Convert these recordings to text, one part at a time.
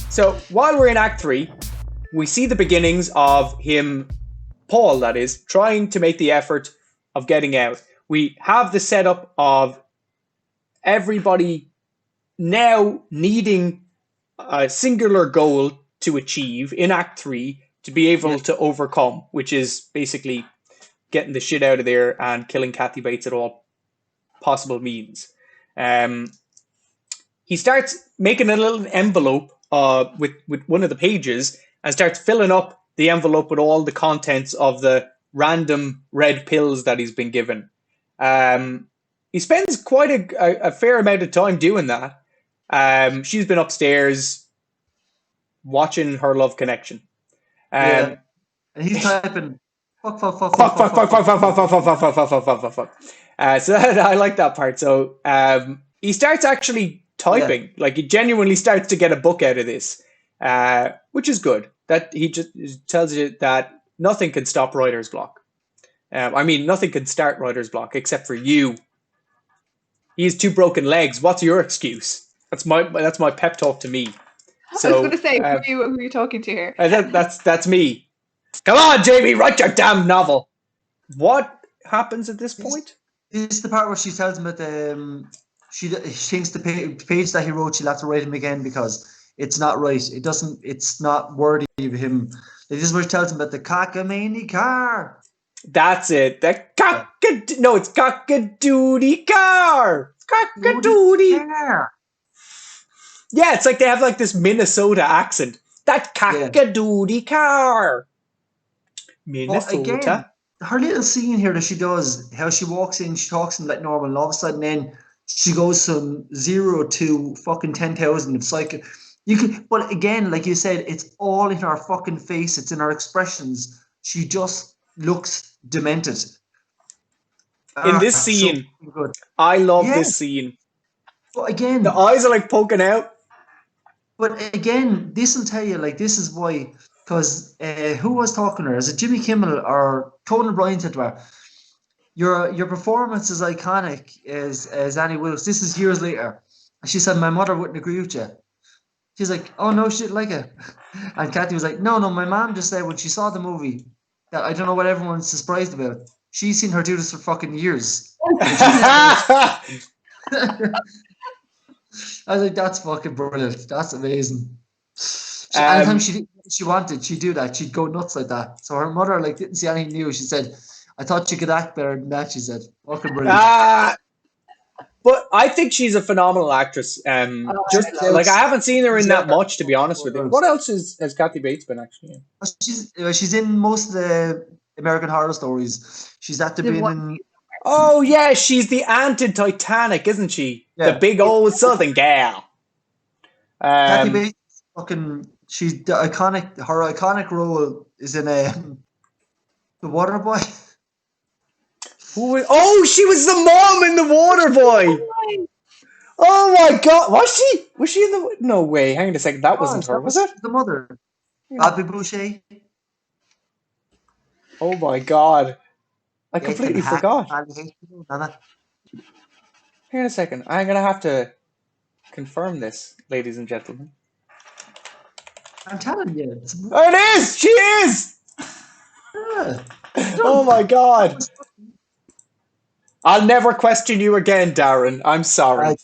So while we're in Act 3, we see the beginnings of him, Paul that is, trying to make the effort of getting out. We have the setup of everybody now needing a singular goal to achieve in Act 3 to be able to overcome, which is basically getting the shit out of there and killing Kathy Bates at all possible means. He starts making a little envelope with one of the pages and starts filling up the envelope with all the contents of the random red pills that he's been given. He spends quite a fair amount of time doing that. She's been upstairs watching her love connection. And he's typing fuck. So I like that part. So he starts actually typing, like he genuinely starts to get a book out of this, which is good. That he just tells you that nothing can stop writer's block. I mean, nothing can start writer's block except for you. He has 2 broken legs. What's your excuse? That's my pep talk to me. So, I was going to say, who are you talking to here? That's me. Come on, Jamie, write your damn novel. What happens at this point? This is the part where she tells him that she thinks the page that he wrote, she'll have to write him again because it's not right. It's not worthy of him. This is where she tells him about the cockamamie car. That's it. It's cockadoodie car. Cockadoodie car. Yeah, it's like they have like this Minnesota accent. That cockadoodie car. Minnesota. Well, again, her little scene here that she does, how she walks in, she talks to him like normal, and all of a sudden then she goes from 0 to fucking 10,000. It's like but again, like you said, it's all in her fucking face. It's in her expressions. She just looks demented. In this scene, so I love this scene. But again, the eyes are like poking out. But again, this will tell you, like, this is why, because who was talking to her? Is it Jimmy Kimmel or Conan O'Brien said to her, your performance is iconic as Annie Wilkes. This is years later. And she said, my mother wouldn't agree with you. She's like, oh, no, she didn't like it. And Kathy was like, no, my mom just said when she saw the movie, that I don't know what everyone's surprised about. She's seen her do this for fucking years. I was like, that's fucking brilliant. That's amazing. Anytime she wanted, she'd do that. She'd go nuts like that. So her mother like didn't see anything new. She said, I thought you could act better than that, she said. Fucking brilliant. But I think she's a phenomenal actress. I haven't seen her in that much, to be honest with you. What else has Kathy Bates been actually in? She's in most of the American Horror Stories. She's at the beginning. Oh yeah, she's the aunt in Titanic, isn't she? Yeah. The big old Southern gal. Kathy Bates, she's the iconic. Her iconic role is in The Waterboy. Oh, she was the mom in The Waterboy. Oh my God, was she? Was she in the? No way. Hang on a second. That wasn't her, was it? The mother, Abby Boucher. Oh my God. I completely forgot. Hang on a second. I'm going to have to confirm this, ladies and gentlemen. I'm telling you. Oh, it is! She is! Yeah. Oh my God. I'll never question you again, Darren. I'm sorry.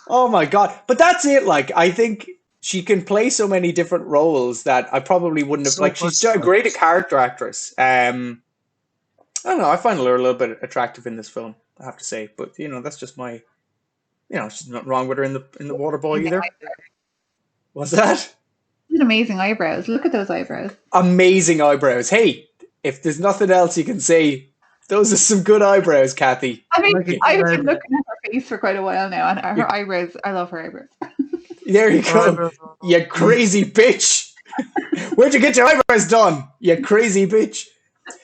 Oh my God. But that's it. Like, I think she can play so many different roles that I probably wouldn't have. Like, she's a great character actress. I don't know. I find her a little bit attractive in this film, I have to say. But that's just my. She's not wrong with her in the Waterboy either. What's that? Amazing eyebrows. Look at those eyebrows. Amazing eyebrows. Hey, if there's nothing else you can say, those are some good eyebrows, Kathy. I mean, I've been looking at her face for quite a while now, and her eyebrows. I love her eyebrows. There you go. You crazy bitch. Where'd you get your eyebrows done? You crazy bitch.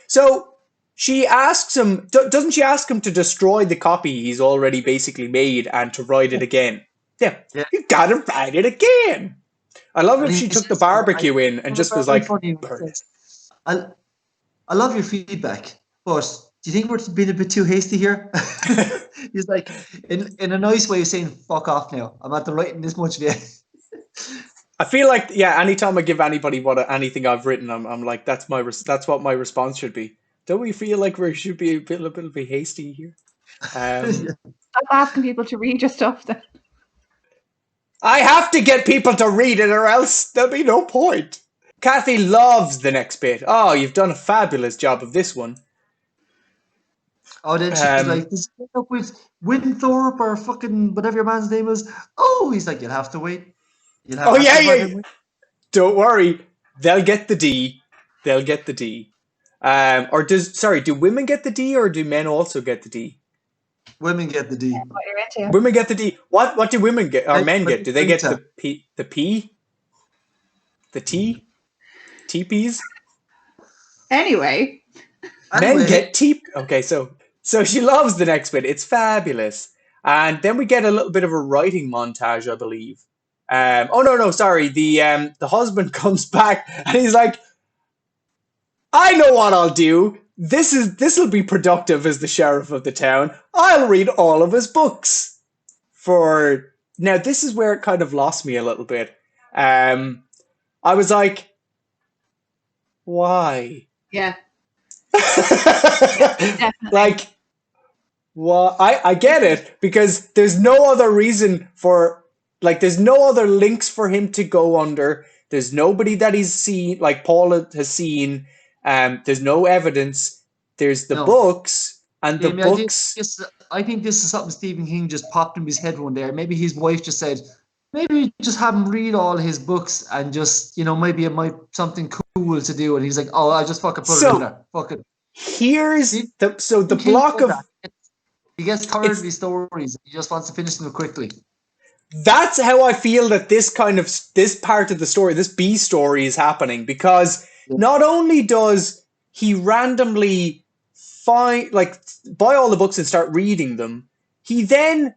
So she asks him, doesn't she ask him to destroy the copy he's already basically made and to write it again? Yeah. You gotta write it again. I love if she took the barbecue in and just was like, I love your feedback, but do you think we're being a bit too hasty here? He's like, in a nice way of saying, fuck off now. I'm at the writing this much of you. I feel like, yeah, anytime I give anybody anything I've written, I'm like, that's what my response should be. Don't we feel like we should be a little bit hasty here? Stop asking people to read your stuff then. I have to get people to read it or else there'll be no point. Kathy loves the next bit. Oh, you've done a fabulous job of this one. Oh, then she's like, "Does he end up with Winthorpe or fucking whatever your man's name is?" Oh, he's like, "You'll have to wait. You'll have yeah. Don't worry, they'll get the D. They'll get the D. Do women get the D or do men also get the D? Women get the D. Yeah, what you're into. Women get the D. What do women get or men get? Do they get the P? The P? The T? TPs? Anyway. Men get T. Okay, so she loves the next bit. It's fabulous. And then we get a little bit of a writing montage, I believe. Sorry. The husband comes back and he's like, I know what I'll do. This'll be productive as the sheriff of the town. I'll read all of his books. Now this is where it kind of lost me a little bit. I was like, why? Yeah. Like, well, I get it because there's no other reason there's no other links for him to go under. There's nobody that he's seen, like Paul has seen. There's no evidence. There's the books and the books. I think this is something Stephen King just popped in his head one day. Maybe his wife just said, maybe just have him read all his books and just, maybe it might something cool to do. And he's like, oh, I just fucking put it in there. Fuck it. Here's the block of... He gets tired of these stories. He just wants to finish them quickly. That's how I feel that this part of the story, this B story is happening, because not only does he randomly buy all the books and start reading them, he then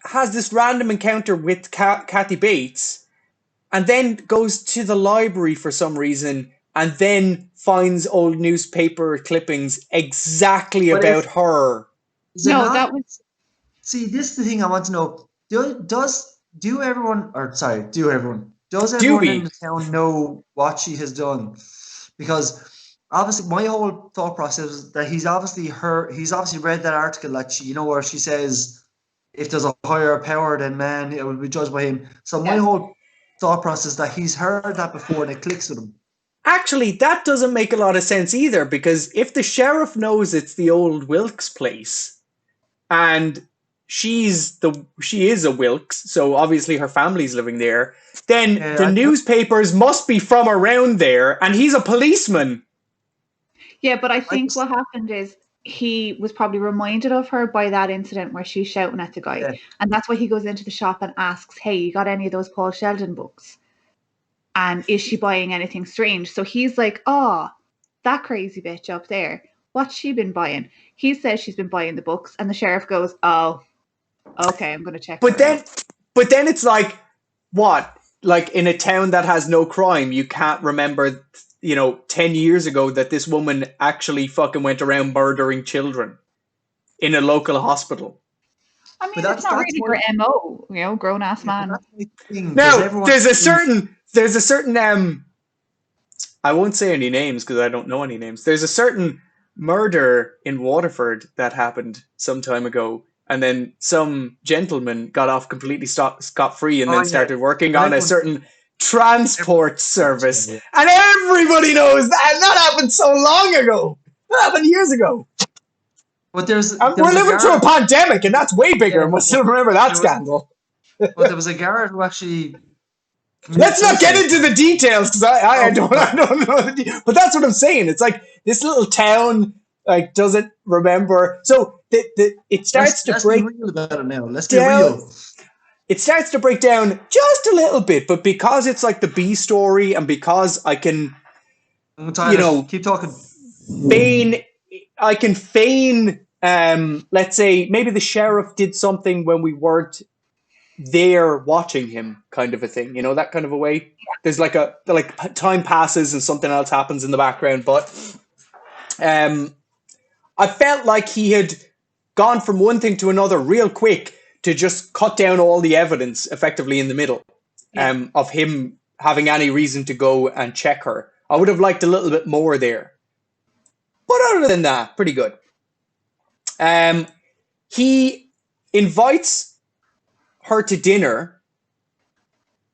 has this random encounter with Kathy Bates and then goes to the library for some reason and then finds old newspaper clippings exactly about her. See, this is the thing I want to know. Does everyone in the town know what she has done? Because obviously my whole thought process is that he's obviously read that article that where she says if there's a higher power than man, it will be judged by him. So my whole thought process is that he's heard that before and it clicks with him. Actually, that doesn't make a lot of sense either, because if the sheriff knows it's the old Wilkes place and she is a Wilkes, so obviously her family's living there, then the newspapers must be from around there and he's a policeman. Yeah, but I think what happened is he was probably reminded of her by that incident where she's shouting at the guy. Yeah. And that's why he goes into the shop and asks, hey, you got any of those Paul Sheldon books? And is she buying anything strange? So he's like, oh, that crazy bitch up there, what's she been buying? He says she's been buying the books, and the sheriff goes, oh, okay, I'm going to check. But then it's like, what? Like in a town that has no crime, you can't remember 10 years ago that this woman actually fucking went around murdering children in a local hospital. I mean, that's not really her MO, grown ass man. Now, there's a certain, I won't say any names because I don't know any names. There's a certain murder in Waterford that happened some time ago. And then some gentleman got off completely scot-free and then started working on a certain transport service. And everybody knows that. And that happened so long ago. That happened years ago. But we're living through a pandemic, and that's way bigger, and we'll still remember that scandal. But there was a guard who actually... Let's not get into the details, because I don't know. But that's what I'm saying. It's like this little town doesn't remember. So it starts to break... Let's be real about it now. Let's be real. It starts to break down just a little bit, but because it's like the B story, and because I can... keep talking. I can feign... let's say maybe the sheriff did something when we weren't there watching him, kind of a thing, that kind of a way. There's like time passes and something else happens in the background, but I felt like he had gone from one thing to another real quick to just cut down all the evidence effectively in the middle of him having any reason to go and check her. I would have liked a little bit more there. But other than that, pretty good. He invites her to dinner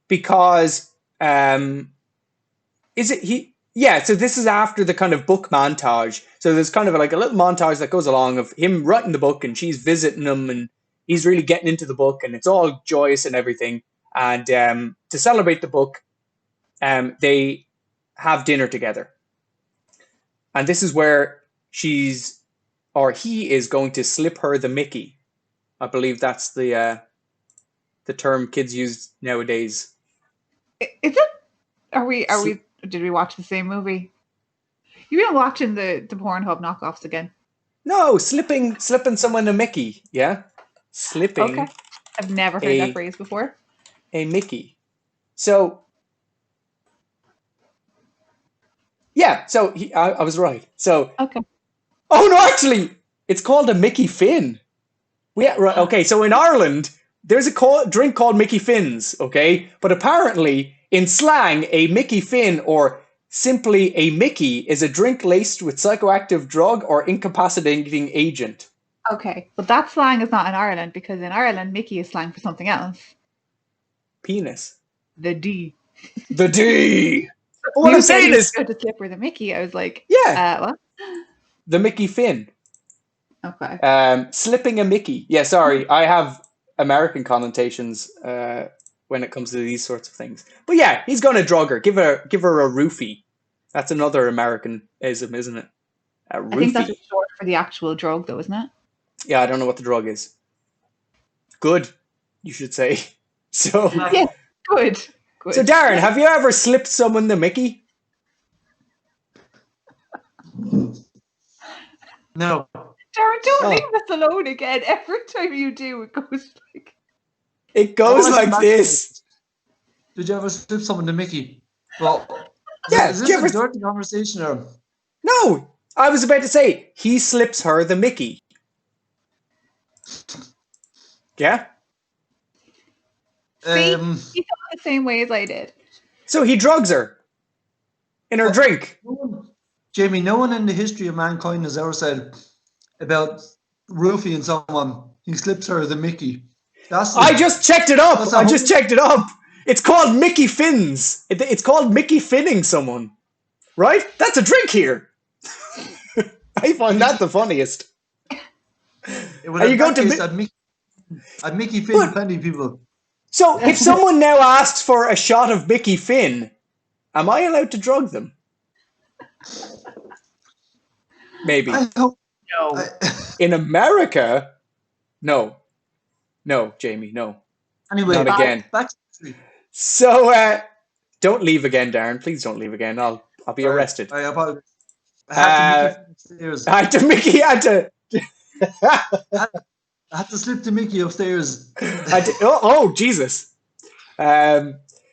because so this is after the kind of book montage. So there's kind of like a little montage that goes along of him writing the book and she's visiting him and he's really getting into the book and it's all joyous and everything. And to celebrate the book, they have dinner together. And this is where he is going to slip her the Mickey. I believe that's the term kids use nowadays. Is it? Did we watch the same movie? You've been watching the Pornhub knockoffs again. No, slipping someone a Mickey. Yeah, slipping. Okay, I've never heard that phrase before. A Mickey. So, yeah. So I was right. So okay. Oh no, actually, it's called a Mickey Finn. Right. Okay, so in Ireland, there's a drink called Mickey Finns. Okay, but apparently in slang, a Mickey Finn or simply a Mickey is a drink laced with psychoactive drug or incapacitating agent. Okay, but that slang is not in Ireland because in Ireland, Mickey is slang for something else. Penis. The D. The D. What I'm saying is, to slip her the Mickey. I was like, what? The Mickey Finn. Okay. Slipping a Mickey. Yeah, sorry, I have American connotations when it comes to these sorts of things. But yeah, he's going to drug her. Give her a roofie. That's another Americanism, isn't it? A roofie. I think that's short for the actual drug, though, isn't it? Yeah, I don't know what the drug is. Good, you should say. So yeah, good. So Darren, have you ever slipped someone the Mickey? No. Darren, don't leave us alone again. Every time you do, it goes like... It goes like this. Did you ever slip someone the Mickey? Well, yeah. Is this a dirty conversation or... No, I was about to say, he slips her the Mickey. Yeah? See, he thought the same way as I did. So he drugs her in her drink. Jamie, no one in the history of mankind has ever said about roofing someone, he slips her the Mickey. I just checked it up. It's called Mickey Fins. It's called Mickey Finning someone. Right? That's a drink here. I find that the funniest. Are you going to... I'd Mickey Finn plenty of people. So if someone now asks for a shot of Mickey Finn, am I allowed to drug them? Maybe. I hope no. In America, no. No, Jamie, no. Anyway, not again. Back to the tree. So don't leave again, Darren. Please don't leave again. I'll be arrested. I apologize. I had to slip the Mickey upstairs. Jesus.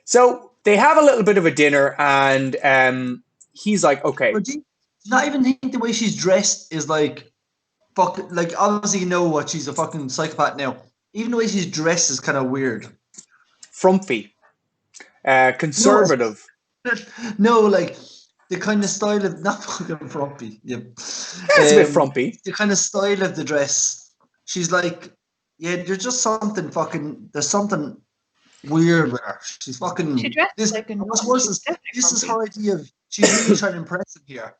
So they have a little bit of a dinner and he's like, okay. But do you not even think the way she's dressed is like, obviously you know what, she's a fucking psychopath now. Even the way she's dressed is kind of weird. Frumpy. Conservative. No, like the kind of style of, not fucking frumpy. Yep. That's a bit frumpy. The kind of style of the dress. She's like, yeah, there's just something fucking, there's something weird with her. She's fucking, she this, like what's worse is, this is her idea of, she's really trying to impress him here.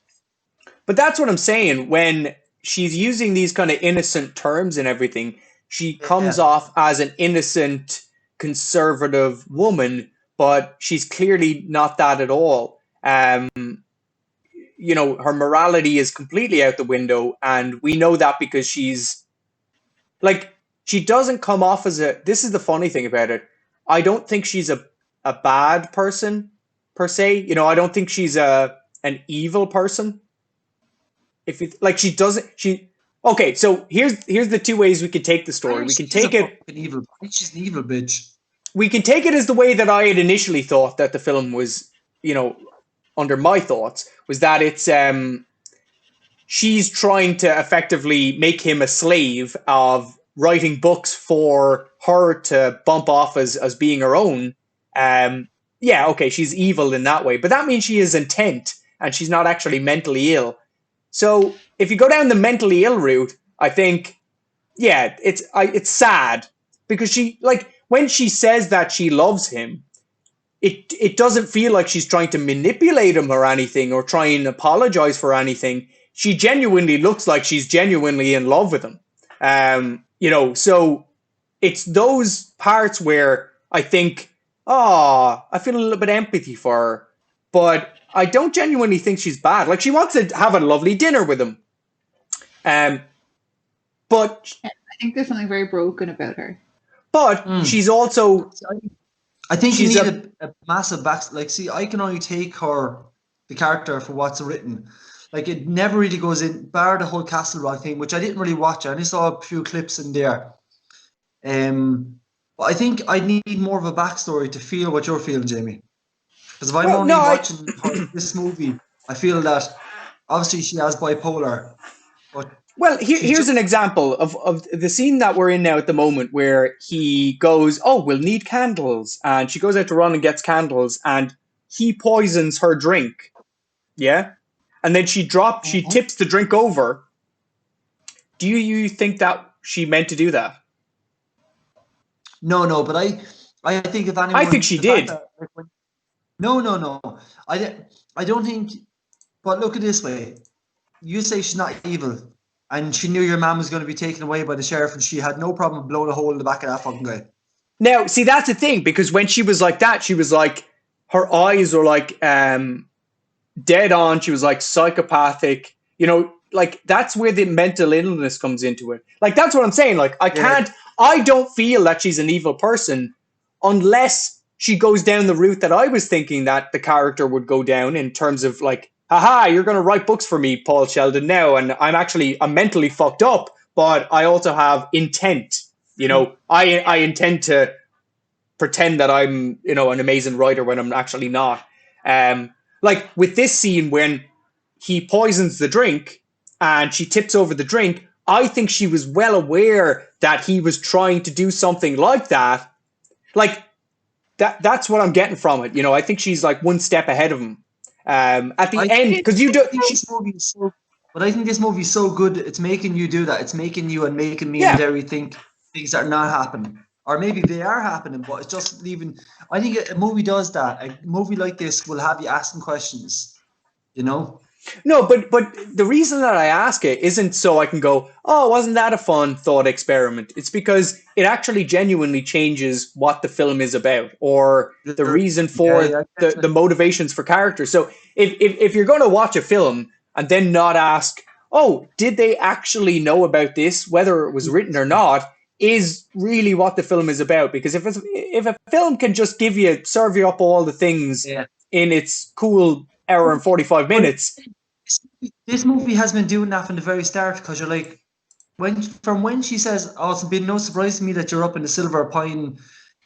But that's what I'm saying. When she's using these kind of innocent terms and everything, she comes off as an innocent, conservative woman, but she's clearly not that at all. You know, her morality is completely out the window, and we know that because she's like, she doesn't come off as this is the funny thing about it. I don't think she's a bad person per se. You know, I don't think she's an evil person. If you like, okay, so here's the two ways we could take the story. We can take it. She's an evil bitch. We can take it as the way that I had initially thought that the film was, you know, under my thoughts, was that it's she's trying to effectively make him a slave of writing books for her to bump off as being her own. Yeah, okay, she's evil in that way, but that means she has intent and she's not actually mentally ill. So if you go down the mentally ill route, I think, yeah, it's sad because she, like, when she says that she loves him, it doesn't feel like she's trying to manipulate him or anything or try and apologize for anything. She genuinely looks like she's genuinely in love with him. So it's those parts where I think, I feel a little bit empathy for her, but I don't genuinely think she's bad. Like, she wants to have a lovely dinner with him. But I think there's something very broken about her. But she's also... I think you need a massive back... Like, see, I can only take her, the character, for what's written. Like, it never really goes in, bar the whole Castle Rock thing, which I didn't really watch. I only saw a few clips in there. But I think I need more of a backstory to feel what you're feeling, Jamie. Because if I'm only watching this movie, I feel that obviously she has bipolar. But well, here's an example of the scene that we're in now at the moment where he goes, we'll need candles. And she goes out to run and gets candles and he poisons her drink. Yeah? And then she tips the drink over. Do you think that she meant to do that? No, but I think if anyone... I think she did. No. I don't think... But look at it this way. You say she's not evil, and she knew your mom was going to be taken away by the sheriff, and she had no problem blowing a hole in the back of that fucking guy. Now, see, that's the thing, because when she was like that, she was like... Her eyes were like dead on. She was like psychopathic. Like, that's where the mental illness comes into it. Like, that's what I'm saying. Like, I don't feel that she's an evil person unless she goes down the route that I was thinking that the character would go down in terms of like, haha, you're going to write books for me, Paul Sheldon, now. And I'm mentally fucked up, but I also have intent. I intend to pretend that I'm, an amazing writer when I'm actually not. Like with this scene when he poisons the drink and she tips over the drink, I think she was well aware that he was trying to do something like that. Like, that's what I'm getting from it. I think she's like one step ahead of him. At the end, because you do... But I think this movie is so good, it's making you do that. It's making you and making me and Derry think things are not happening. Or maybe they are happening, but it's just leaving... I think a movie does that. A movie like this will have you asking questions, No, but the reason that I ask it isn't so I can go, wasn't that a fun thought experiment? It's because it actually genuinely changes what the film is about or the reason for the motivations for characters. So if you're going to watch a film and then not ask, did they actually know about this, whether it was written or not, is really what the film is about. Because if a film can just serve you up all the things in its cool hour and 45 minutes... This movie has been doing that from the very start, because you're like, when she says, it's been no surprise to me that you're up in the Silver Pine,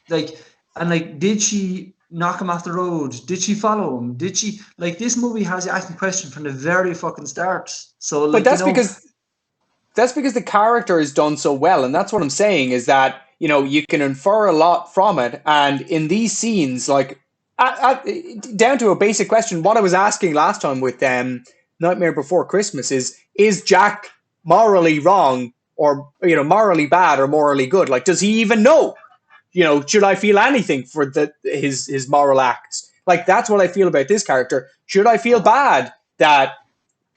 did she knock him off the road? Did she follow him? Did she, this movie has you asking questions from the very fucking start. So, but that's because the character is done so well, and that's what I'm saying is that, you can infer a lot from it, and in these scenes, down to a basic question, what I was asking last time with Nightmare Before Christmas is Jack morally wrong or, morally bad or morally good? Like, does he even know? Should I feel anything for his moral acts? Like, that's what I feel about this character. Should I feel bad that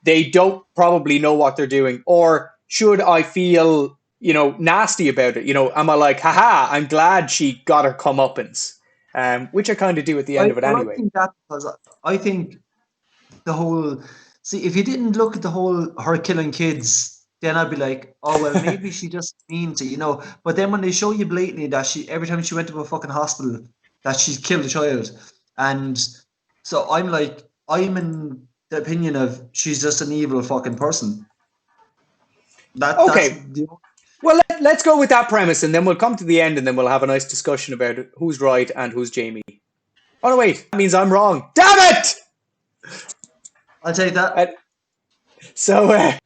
they don't probably know what they're doing? Or should I feel, nasty about it? Am I like, haha, I'm glad she got her comeuppance? Which I kind of do at the end of it anyway. I think that because I think the whole... See, if you didn't look at the whole her killing kids, then I'd be like, maybe she just means to, But then when they show you blatantly that every time she went to a fucking hospital, that she's killed a child. And so I'm in the opinion of she's just an evil fucking person. Okay. Well, let's go with that premise, and then we'll come to the end, and then we'll have a nice discussion about who's right and who's Jamie. Oh, no, wait. That means I'm wrong. Damn it! I'll take that. So they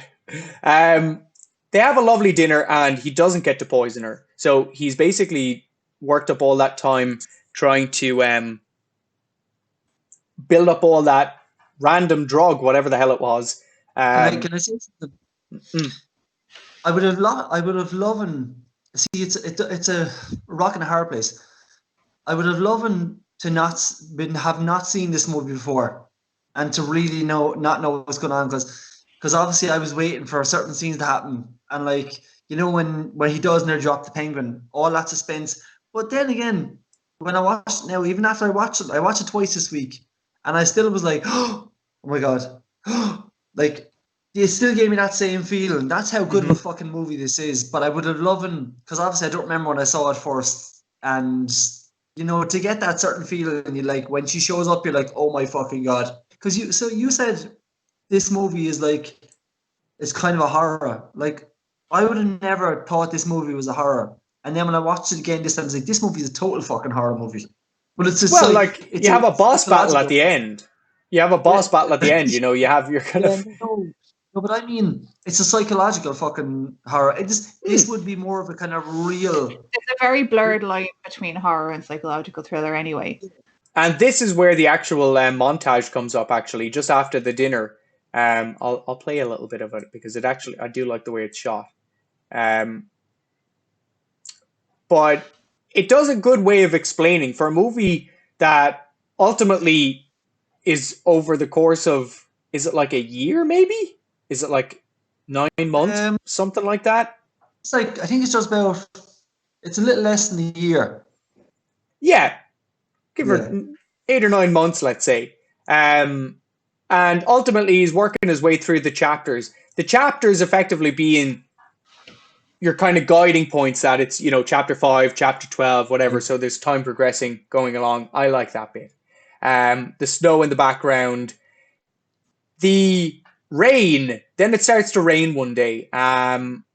have a lovely dinner, and he doesn't get to poison her. So he's basically worked up all that time trying to build up all that random drug, whatever the hell it was. Can I say something? Mm. I would have loved. See, it's a rock and a hard place. I would have loved to have not seen this movie before, and to really not know what's going on, because obviously I was waiting for certain scenes to happen, and like, you know, when he does near drop the penguin, all that suspense. But then again, when I watched now, even after I watched it twice this week, and I still was like, oh my god, like, it still gave me that same feeling. That's how good of a fucking movie this is. But I would have loved, because obviously I don't remember when I saw it first, and you know, to get that certain feeling, you like when she shows up, you're like, oh my fucking god. Because you said this movie is like, it's kind of a horror. Like, I would have never thought this movie was a horror. And then when I watched it again this time, I was like, this movie is a total fucking horror movie. But it's just you have a boss battle at the end. You have a boss battle at the end. You know, you have your kind of. No, but I mean, it's a psychological fucking horror. This would be more of a kind of real. It's a very blurred line between horror and psychological thriller, anyway. And this is where the actual montage comes up. Actually, just after the dinner, I'll play a little bit of it because I do like the way it's shot. But it does a good way of explaining for a movie that ultimately is over the course of, is it like a year maybe? Is it like 9 months? Something like that? It's like, I think it's just about, it's a little less than a year. Yeah. Give her 8 or 9 months, let's say. And ultimately he's working his way through the chapters. The chapters effectively being your kind of guiding points that it's, you know, chapter 5, chapter 12, whatever. So there's time progressing, going along. I like that bit. The snow in the background. The rain. Then it starts to rain one day. And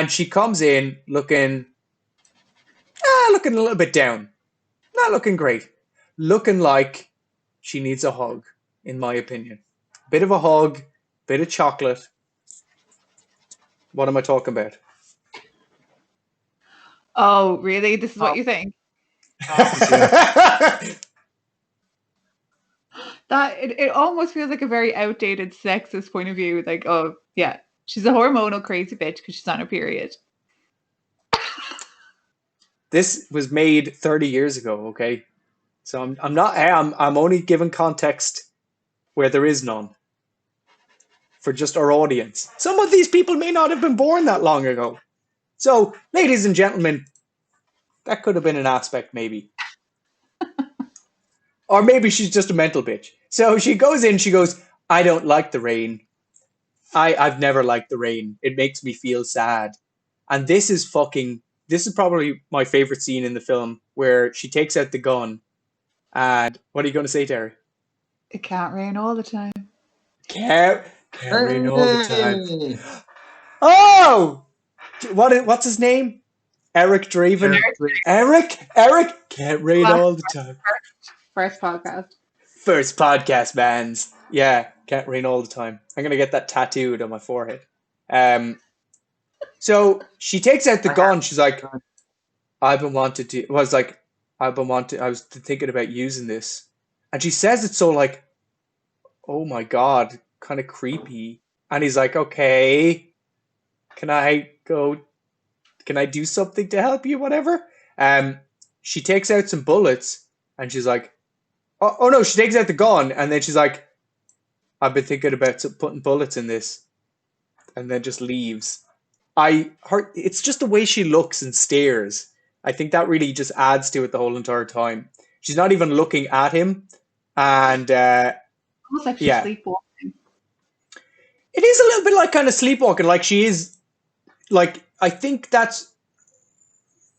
she comes in looking a little bit down. Not looking great. Looking like she needs a hug, in my opinion. Bit of a hug, bit of chocolate. What am I talking about? Oh, really? This is what you think? That it almost feels like a very outdated sexist point of view. Like, oh yeah, she's a hormonal crazy bitch because she's on her period. This was made 30 years ago, okay? So I'm only giving context where there is none. For just our audience. Some of these people may not have been born that long ago. So, ladies and gentlemen, that could have been an aspect maybe. Or maybe she's just a mental bitch. So she goes in, she goes, I don't like the rain. I've never liked the rain. It makes me feel sad. And this is probably my favorite scene in the film, where she takes out the gun. And what are you going to say, Terry? It can't rain all the time. Can't rain all the time. Oh! What's his name? Eric Draven. Eric? Can't rain all the time. First podcast. First podcast, mans. Yeah, can't rain all the time. I'm going to get that tattooed on my forehead. So she takes out the gun. She's like, I was thinking about using this. And she says it so like, oh my God, kind of creepy. And he's like, okay, can I do something to help you, whatever? She takes out some bullets and she's like, oh no, she takes out the gun and then she's like, I've been thinking about putting bullets in this, and then just leaves. It's just the way she looks and stares. I think that really just adds to it the whole entire time. She's not even looking at him, and almost like she's sleepwalking. It is a little bit like kind of sleepwalking. Like she is, like, I think that's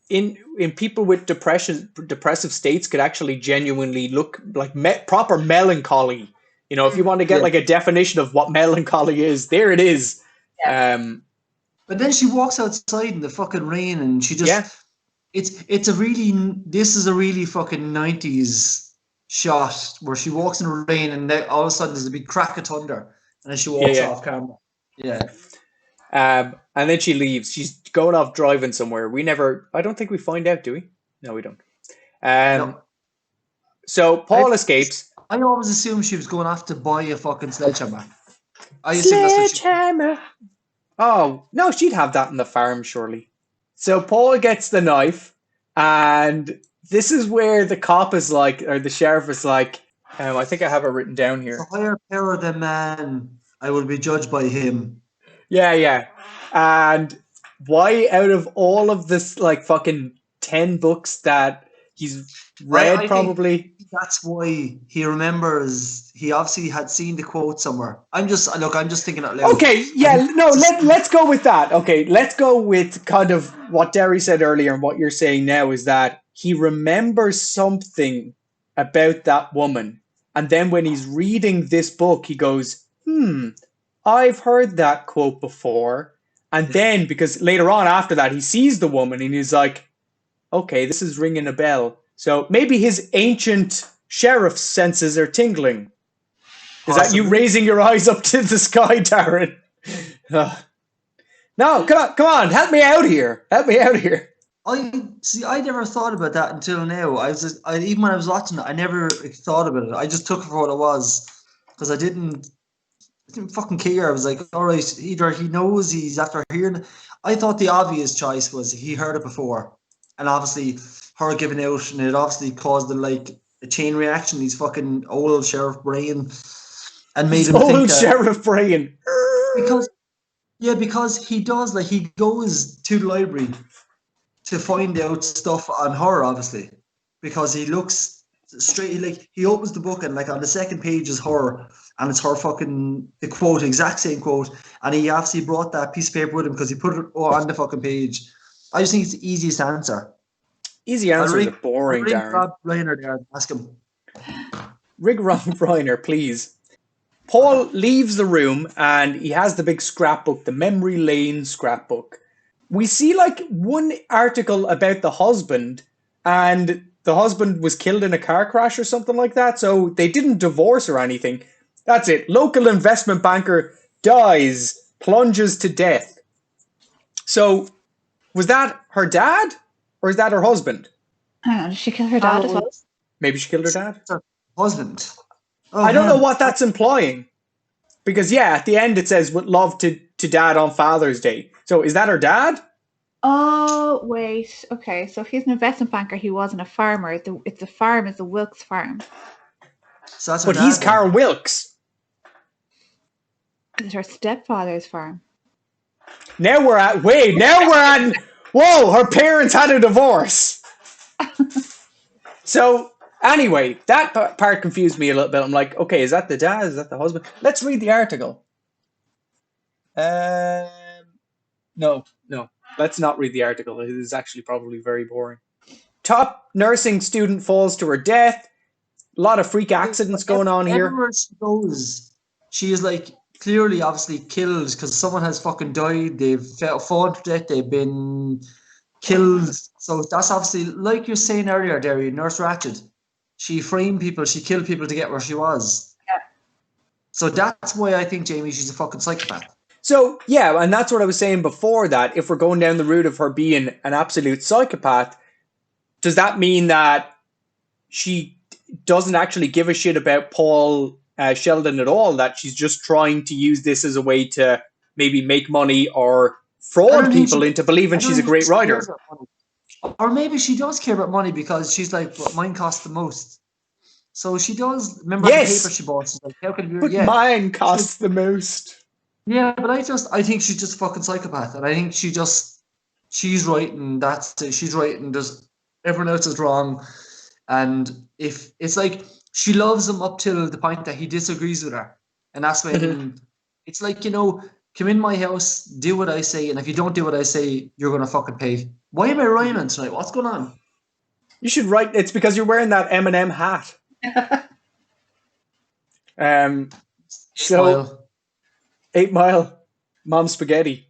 in people with depressive states could actually genuinely look like proper melancholy. You know, if you want to get like a definition of what melancholy is, there it is. Yeah. But then she walks outside in the fucking rain, and she just this is a really fucking 90s shot where she walks in the rain, and then all of a sudden there's a big crack of thunder, And then she walks Yeah. off camera. Yeah. And then she leaves. She's going off driving somewhere. I don't think we find out, do we? No, we don't. No. So Paul escapes. I always assumed she was going off to buy a fucking sledgehammer. I assume that's what she... Sledgehammer. Oh, no, she'd have that in the farm, surely. So Paul gets the knife, and this is where the cop is like, or the sheriff is like, I think I have it written down here. The higher power than man, I will be judged by him. Yeah. And why out of all of this, like, fucking 10 books that he's read, I probably... That's why he remembers. He obviously had seen the quote somewhere. I'm just thinking out loud. Okay, yeah, let's go with that. Okay, let's go with kind of what Derry said earlier and what you're saying now is that he remembers something about that woman. And then when he's reading this book, he goes, I've heard that quote before. And then, because later on after that, he sees the woman and he's like, okay, this is ringing a bell. So maybe his ancient sheriff's senses are tingling. Is that you raising your eyes up to the sky, Darren? No, come on, help me out here. I never thought about that until now. Even when I was watching it, I never thought about it. I just took it for what it was because I didn't fucking care. I was like, all right, either he knows he's after hearing it. I thought the obvious choice was he heard it before, and obviously her giving out, and it obviously caused a chain reaction. He's fucking old Sheriff Brain, and made him think that, Sheriff Brain. Because he does, like, he goes to the library to find out stuff on her, obviously, because he looks straight, like, he opens the book and, like, on the second page is her, and it's her fucking, the quote, exact same quote, and he obviously brought that piece of paper with him because he put it on the fucking page. I just think it's the easiest answer. Easy answers are boring, Darren. Rob Reiner there, ask him. Rig Rob Reiner, please. Paul leaves the room and he has the big scrapbook, the memory lane scrapbook. We see like one article about the husband, and the husband was killed in a car crash or something like that. So they didn't divorce or anything. That's it. Local investment banker dies, plunges to death. So was that her dad or is that her husband? Hang on, did she kill her dad as well? Maybe she killed her dad. Her husband. Oh, I don't know what that's implying. Because, yeah, at the end it says, with love to dad on Father's Day. So is that her dad? Oh, wait. Okay, so if he's an investment banker, he wasn't a farmer. It's a farm, it's a Wilkes farm. So that's but he's Carl Wilkes. It's her stepfather's farm. Now we're on, whoa, her parents had a divorce. So, anyway, that part confused me a little bit. I'm like, okay, is that the dad? Is that the husband? Let's read the article. No. Let's not read the article. It is actually probably very boring. Top nursing student falls to her death. A lot of freak accidents going on here. Everywhere she goes, she is like clearly, obviously killed because someone has fucking died. They've fallen to death. They've been killed. So that's obviously, like you're saying earlier, Darren, Nurse Ratched. She framed people. She killed people to get where she was. Yeah. So that's why I think, Jamie, she's a fucking psychopath. So, yeah, and that's what I was saying before, that if we're going down the route of her being an absolute psychopath, does that mean that she doesn't actually give a shit about Paul Sheldon at all, that she's just trying to use this as a way to maybe make money or fraud people into believing she's a great writer? Or maybe she does care about money because she's like, well, mine costs the most. So she does, remember the paper she bought? She's like, how can but mine costs the most. Yeah, but I think she's just a fucking psychopath, and I think she's right, and that's it. She's right, and just everyone else is wrong. And if it's like she loves him up till the point that he disagrees with her, and that's when it's like, come in my house, do what I say, and if you don't do what I say, you're gonna fucking pay. Why am I rhyming tonight? What's going on? You should write. It's because you're wearing that M&M hat. So. 8 Mile, Mom Spaghetti.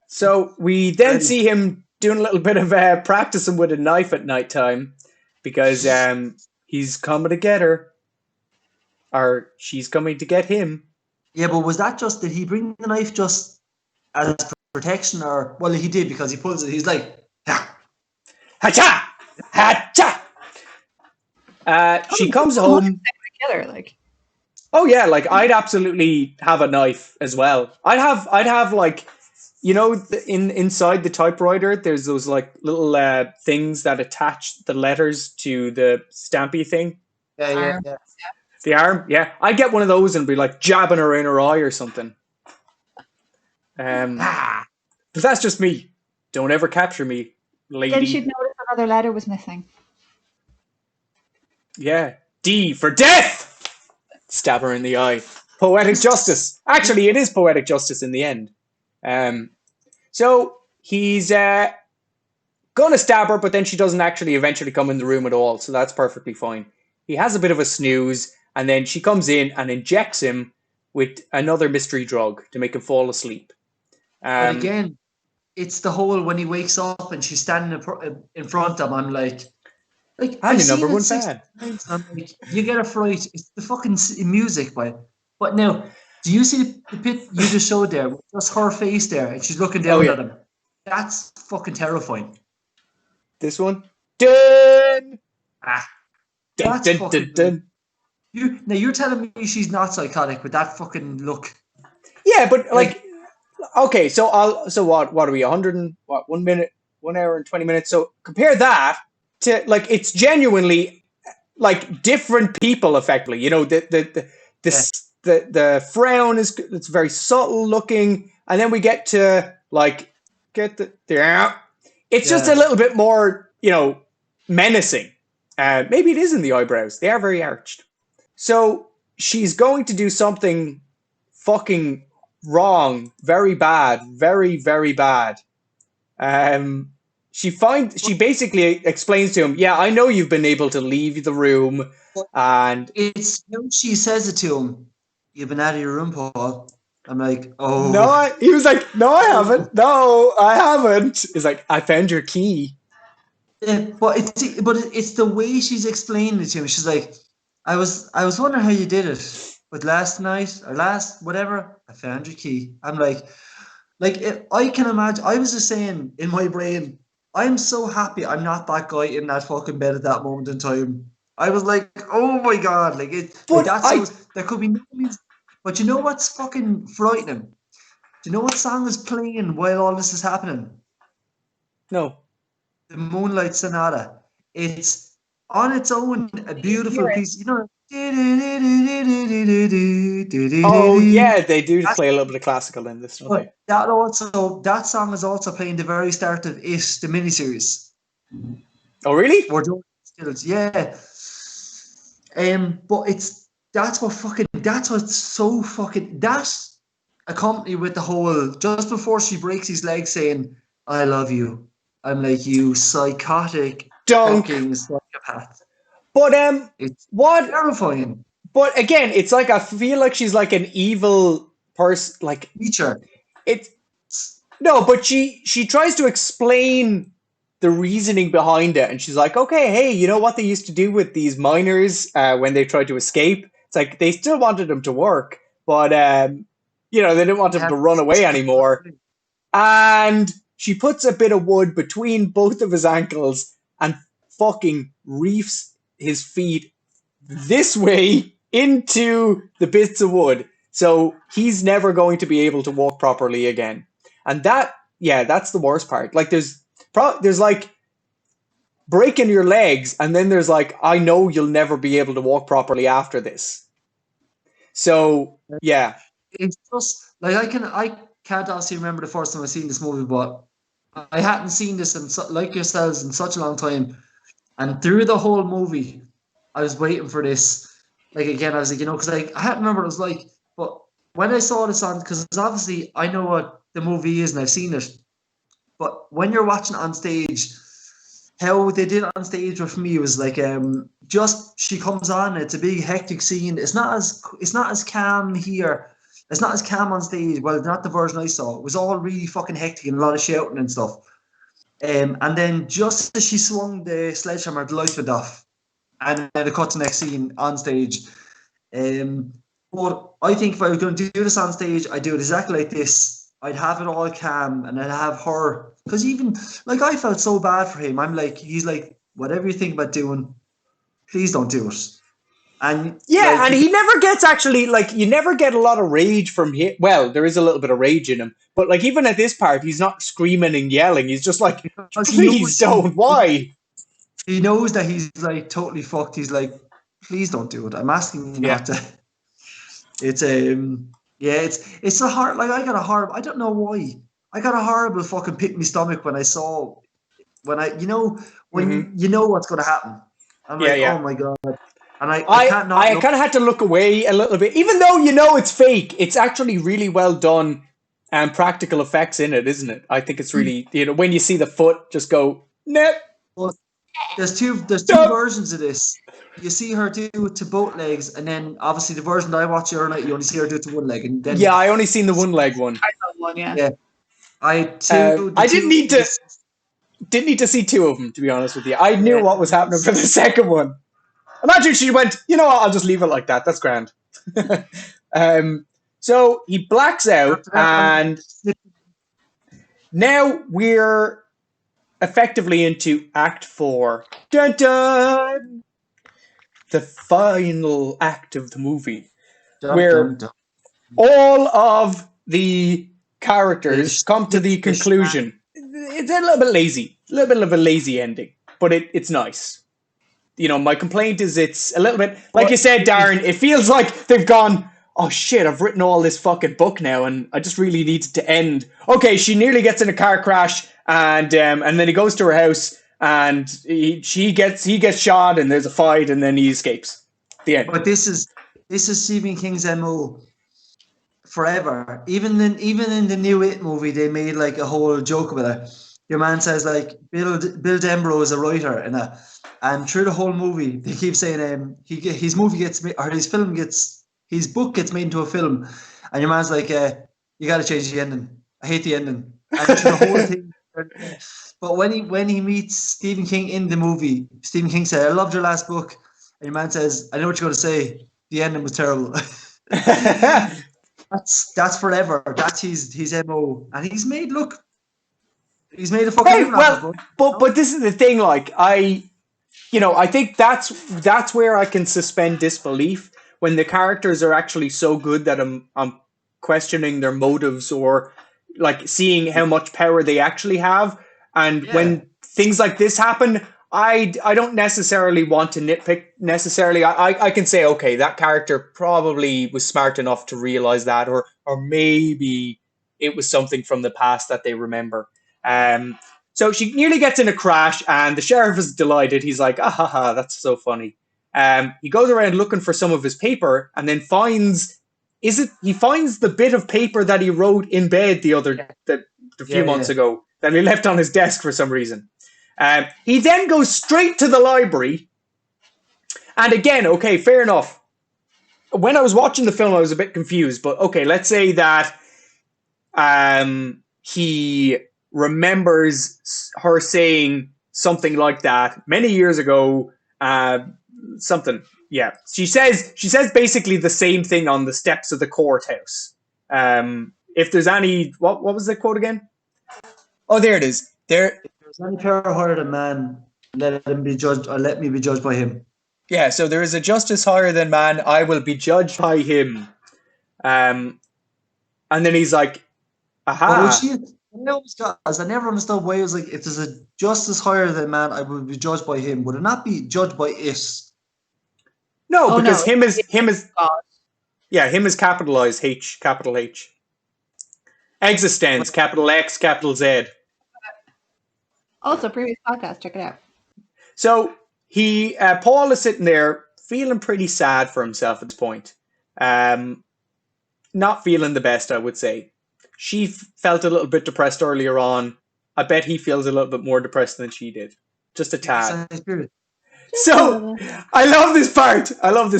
So we then see him doing a little bit of practicing with a knife at nighttime because he's coming to get her, or she's coming to get him. Yeah, but was that just, did he bring the knife just as protection, or, well, he did, because he pulls it, he's like, ha! Hacha! Hacha! She comes home. Killer, like. Oh yeah, like I'd absolutely have a knife as well. I'd have like, inside the typewriter, there's those like little things that attach the letters to the stampy thing. Yeah. The arm, yeah. I'd get one of those and be like jabbing her in her eye or something. But that's just me. Don't ever capture me, lady. Then she'd notice another letter was missing. Yeah. D for death! Stab her in the eye. Poetic justice. Actually, it is poetic justice in the end. So he's going to stab her, but then she doesn't actually eventually come in the room at all. So that's perfectly fine. He has a bit of a snooze, and then she comes in and injects him with another mystery drug to make him fall asleep. But again, it's the whole, when he wakes up and she's standing in front of him, I'm like I'm your number one fan. I'm like, you get a fright. It's the fucking music, but now, do you see the bit you just showed there? Just her face there, and she's looking down at him. That's fucking terrifying. This one? Dun! That's fucking... Dun. You're telling me she's not psychotic with that fucking look? Yeah, but like okay, so what are we? 1 minute, 1 hour and 20 minutes. So compare that to like, it's genuinely like different people effectively. The frown it's very subtle looking, and then we get to like it's just a little bit more, menacing. Maybe it is in the eyebrows. They are very arched. So she's going to do something fucking wrong, very bad, very, very bad. She basically explains to him, yeah, I know you've been able to leave the room, and it's how she says it to him. You've been out of your room, Paul. I'm like, oh no. He was like, no, I haven't. No, I haven't. He's like, I found your key. Yeah, but it's the way she's explaining it to him. She's like, I was wondering how you did it, but last night or last whatever, I found your key. I'm like if I can imagine. I was just saying in my brain, I'm so happy I'm not that guy in that fucking bed at that moment in time. I was like, oh my god, like it. But there could be no music. But you know what's fucking frightening? Do you know what song is playing while all this is happening? No. The Moonlight Sonata. It's on its own a beautiful piece. Oh yeah, they do play a little bit of classical in this. But that song is also playing the very start of It, the miniseries. Oh really? Yeah. But that's accompanied with the whole, just before she breaks his leg, saying, I love you. I'm like, you psychotic fucking psychopath. But it's what terrifying. But again, it's like, I feel like she's like an evil person, like teacher. But she tries to explain the reasoning behind it, and she's like, okay, hey, you know what they used to do with these miners when they tried to escape? It's like they still wanted them to work, but they didn't want them to run away anymore. And she puts a bit of wood between both of his ankles and fucking reefs his feet this way into the bits of wood. So he's never going to be able to walk properly again. And that's the worst part. Like there's like breaking your legs, and then there's like, I know you'll never be able to walk properly after this. So yeah. It's just like, I can't honestly remember the first time I seen this movie, but I hadn't seen this like yourselves in such a long time. And through the whole movie, I was waiting for this. Like, again, I was like, because I hadn't remember what it was like. But when I saw this on, because obviously I know what the movie is and I've seen it, but when you're watching it on stage, how they did it on stage with me was like, just she comes on, it's a big hectic scene. It's not as calm here. It's not as calm on stage. Well, not the version I saw. It was all really fucking hectic and a lot of shouting and stuff. And then just as she swung the sledgehammer, the lights went off. And then it cuts the next scene on stage. But I think if I was going to do this on stage, I'd do it exactly like this. I'd have it all calm, and I'd have her, because even like I felt so bad for him. I'm like, he's like, whatever you think about doing, please don't do it. And yeah, and he never gets actually, like, you never get a lot of rage from him. Well, there is a little bit of rage in him, but like even at this part, he's not screaming and yelling. He's just like, please don't. Why? He knows that he's like totally fucked. He's like, please don't do it. I'm asking you not to. It's it's a hard, like I got a horrible, I don't know why. I got a horrible fucking pit in my stomach when I saw, you know what's going to happen. I'm like, oh my God. And I can't not. I kind of had to look away a little bit, even though it's fake. It's actually really well done and practical effects in it, isn't it? I think it's really, when you see the foot, just go, nope. Well, there's two versions of this. You see her do it to both legs, and then obviously the version that I watched the other night, you only see her do it to one leg, and then I only seen the one leg one. I saw one, yeah. Yeah, I didn't need to see two of them, to be honest with you. I knew what was happening for the second one. Imagine she went, you know what, I'll just leave it like that. That's grand. So he blacks out, and now we're effectively into Act 4. Dun dun! The final act of the movie, where all of the characters come to the conclusion. It's a little bit lazy, a little bit of a lazy ending, but it's nice. My complaint is it's a little bit, like you said, Darren, it feels like they've gone, oh shit, I've written all this fucking book now, and I just really need it to end. Okay, she nearly gets in a car crash, and then he goes to her house, and he gets shot, and there's a fight, and then he escapes. The end. But this is Stephen King's MO forever. Even in the new It movie, they made like a whole joke about it. Your man says like Bill Denbrough is a writer, and through the whole movie they keep saying his book gets made into a film, and your man's like, you got to change the ending. I hate the ending. And through the whole thing. But when he meets Stephen King in the movie, Stephen King said, I loved your last book. And your man says, I know what you're going to say. The ending was terrible. That's forever. That's his MO. And he's made a fucking but this is the thing, like, I think that's where I can suspend disbelief, when the characters are actually so good that I'm questioning their motives, or like seeing how much power they actually have. And when things like this happen, I don't necessarily want to nitpick necessarily. I can say, okay, that character probably was smart enough to realize that, or maybe it was something from the past that they remember. So she nearly gets in a crash, and the sheriff is delighted. He's like, ah ha ha, that's so funny. He goes around looking for some of his paper, and then finds the bit of paper that he wrote in bed the few months ago, that he left on his desk for some reason. He then goes straight to the library, and again, okay, fair enough. When I was watching the film, I was a bit confused, but okay, let's say that he remembers her saying something like that many years ago. Something, yeah. She says basically the same thing on the steps of the courthouse. If there's any, what was the quote again? Oh, there it is. There. If there's any power higher than man, let him be judged, or let me be judged by him. Yeah. So there is a justice higher than man. I will be judged by him. And then he's like, aha. I never understood why it was like, if there's a justice higher than man, I will be judged by him. Would it not be judged by it? No, because him is capitalized H, capital H. Existence, capital X, capital Z. Also, previous podcast, check it out. So Paul is sitting there feeling pretty sad for himself at this point. Not feeling the best, I would say. She felt a little bit depressed earlier on. I bet he feels a little bit more depressed than she did. Just a tad. So, I love this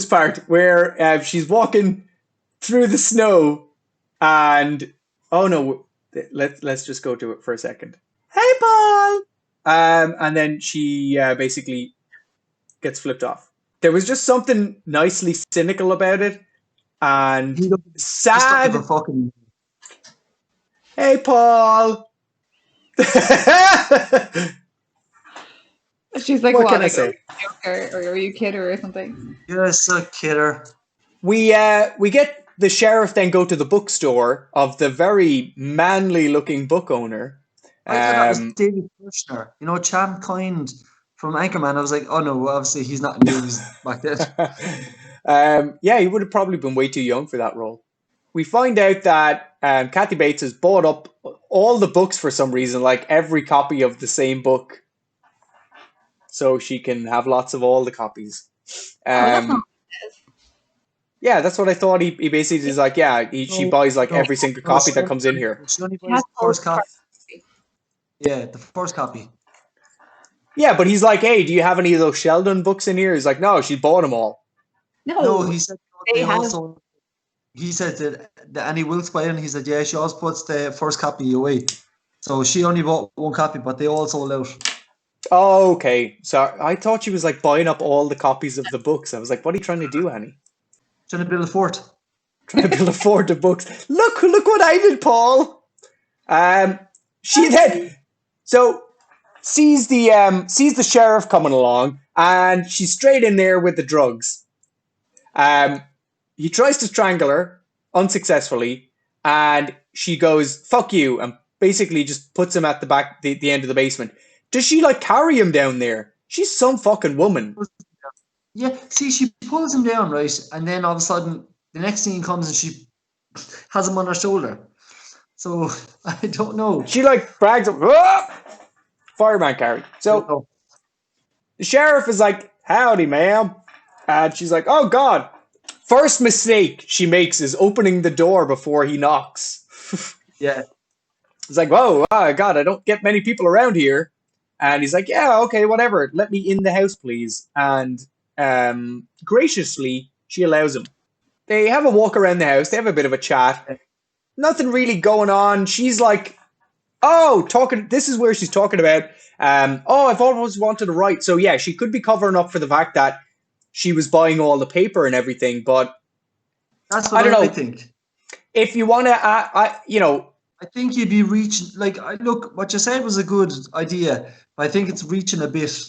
part where she's walking through the snow, and oh no, let's just go to it for a second. Hey, Paul! And then she basically gets flipped off. There was just something nicely cynical about it. and He's looking sad. for fucking. Hey, Paul. She's like, What what? can I Like, say? or are you kidding her or something? You're a sick kidder. We get the sheriff then go to the bookstore of the very manly looking book owner. I thought that was David Kushner. You know, Champ Kind from Anchorman. I was like, oh no, obviously he's not in movies back then. Yeah, he would have probably been way too young for that role. We find out that Kathy Bates has bought up all the books for some reason, like every copy of the same book, so she can have lots of all the copies. That's not. Yeah, that's what I thought. He basically is like, she buys like every single copy that comes in here. She only buys the first copy. Yeah, the first copy. Yeah, but he's like, hey, do you have any of those Sheldon books in here? He's like, no, she bought them all. No, he said they also. He said that Annie Wilkes buy it, and he said, yeah, she always puts the first copy away. So she only bought one copy, but they all sold out. Oh, okay. So I thought she was like buying up all the copies of the books. I was like, what are you trying to do, Annie? Trying to build a fort. Trying to build a fort of books. Look what I did, Paul. She then sees the sheriff coming along, and she's straight in there with the drugs. He tries to strangle her unsuccessfully, and she goes, fuck you, and basically just puts him at the end of the basement. Does she like carry him down there? She's some fucking woman. Yeah, see, she pulls him down, right? And then all of a sudden, the next thing comes and she has him on her shoulder. So, I don't know. She like brags him, "Whoa!" Fireman carry. So, the sheriff is like, howdy, ma'am. And she's like, oh, God. First mistake she makes is opening the door before he knocks. Yeah. It's like, whoa, God, I don't get many people around here. And he's like, yeah, okay, whatever. Let me in the house, please. And graciously, she allows him. They have a walk around the house. They have a bit of a chat. Nothing really going on. She's like, this is where she's talking about, I've always wanted to write. So, yeah, she could be covering up for the fact that she was buying all the paper and everything, but that's what I think. If you want to, I think you'd be reaching. Look, what you said was a good idea, but I think it's reaching a bit.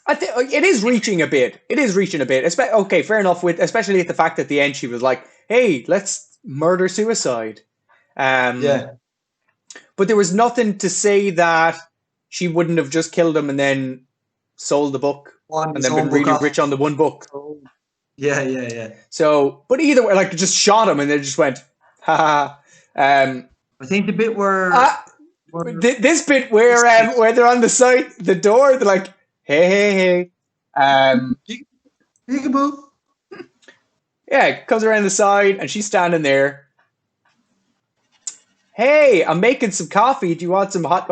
I think it is reaching a bit. Okay, fair enough. Especially at the fact at the end, she was like, "Hey, let's murder suicide." Yeah. But there was nothing to say that she wouldn't have just killed him and then sold the book and then been really rich on the one book. Yeah. So, but either way, like just shot him and then just went, ha. I think the bit where this bit where they're on the side, the door, they're like, hey. Peekaboo. Yeah, it comes around the side and she's standing there. Hey, I'm making some coffee. Do you want some hot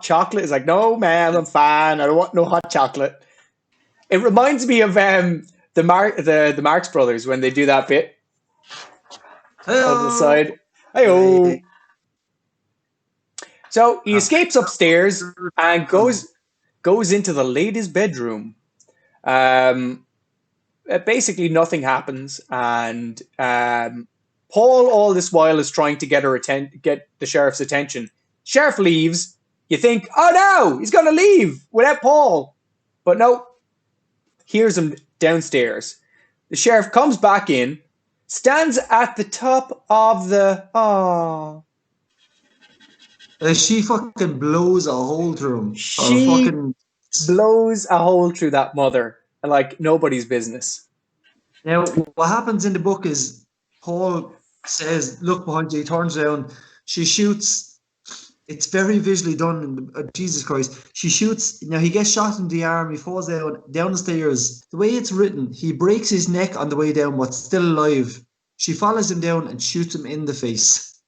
chocolate? It's like, no, man, I'm fine. I don't want no hot chocolate. It reminds me of the Marx Brothers when they do that bit on the side. Hey-oh. So he escapes upstairs and goes into the lady's bedroom. Basically, nothing happens, and Paul, all this while, is trying to get the sheriff's attention. Sheriff leaves. You think, oh no, he's gonna leave without Paul, but no. Hears him downstairs. The sheriff comes back in, stands at the top of the she fucking blows a hole through him. She blows a hole through that mother like nobody's business. Now, what happens in the book is Paul says, look behind you, he turns around, she shoots. It's very visually done. Jesus Christ. She shoots. Now, he gets shot in the arm. He falls down the stairs. The way it's written, he breaks his neck on the way down, but still alive. She follows him down and shoots him in the face.